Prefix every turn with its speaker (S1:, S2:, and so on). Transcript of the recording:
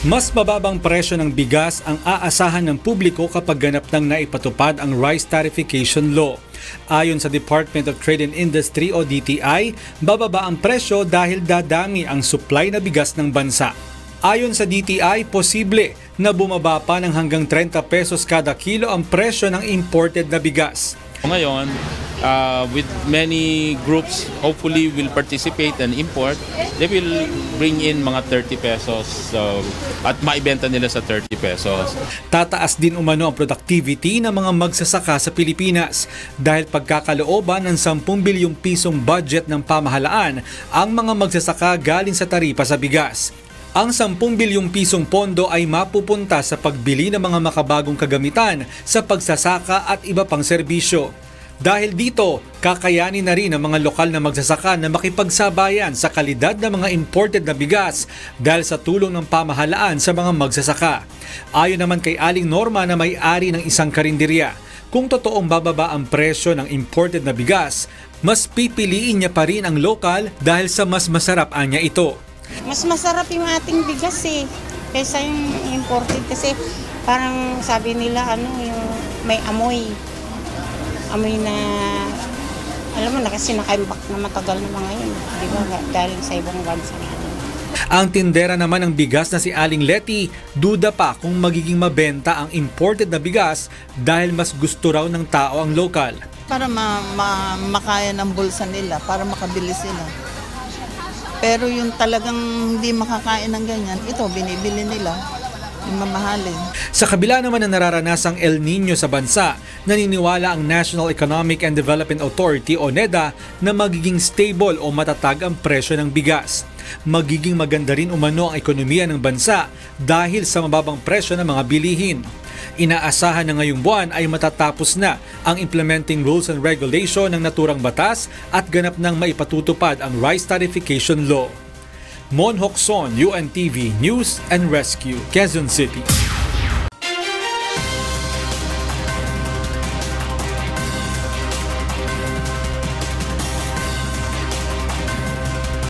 S1: Mas mababang presyo ng bigas ang aasahan ng publiko kapag ganap nang naipatupad ang Rice Tarification Law. Ayon sa Department of Trade and Industry o DTI, bababa ang presyo dahil dadami ang supply na bigas ng bansa. Ayon sa DTI, posible na bumaba pa ng hanggang 30 pesos kada kilo ang presyo ng imported na bigas.
S2: Ngayon, with many groups hopefully will participate and import, they will bring in mga 30 pesos at maibenta nila sa 30 pesos.
S1: Tataas din umano ang productivity ng mga magsasaka sa Pilipinas dahil pagkakalooban ng 10 bilyong pisong budget ng pamahalaan ang mga magsasaka galing sa taripa sa bigas. Ang 10 bilyong pisong pondo ay mapupunta sa pagbili ng mga makabagong kagamitan sa pagsasaka at iba pang serbisyo. Dahil dito, kakayanin na rin ng mga lokal na magsasaka na makipagsabayan sa kalidad ng mga imported na bigas dahil sa tulong ng pamahalaan sa mga magsasaka. Ayon naman kay Aling Norma na may-ari ng isang karinderya, kung totoong bababa ang presyo ng imported na bigas, mas pipiliin niya pa rin ang lokal dahil sa mas masarap niya ito.
S3: Mas masarap yung ating bigas kaysa yung imported kasi parang sabi nila yung may amoy na alam mo na kasi nakaimbak na matagal na mga yun, di ba, galing sa ibang bansa.
S1: Ang tindera naman ng bigas na si Aling Letty, duda pa kung magiging mabenta ang imported na bigas dahil mas gusto raw ng tao ang lokal.
S4: Para makaya ng bulsa nila, para makabili sila. Pero yung talagang hindi makakain ng ganyan, ito binibili nila, mamahalin.
S1: Sa kabila naman ng nararanasang El Nino sa bansa, naniniwala ang National Economic and Development Authority o NEDA na magiging stable o matatag ang presyo ng bigas. Magiging maganda rin umano ang ekonomiya ng bansa dahil sa mababang presyo ng mga bilihin. Inaasahan na ngayong buwan ay matatapos na ang implementing rules and regulation ng naturang batas at ganap nang maipatutupad ang Rice Tarification Law. Mon Hocson, UNTV News and Rescue, Quezon City.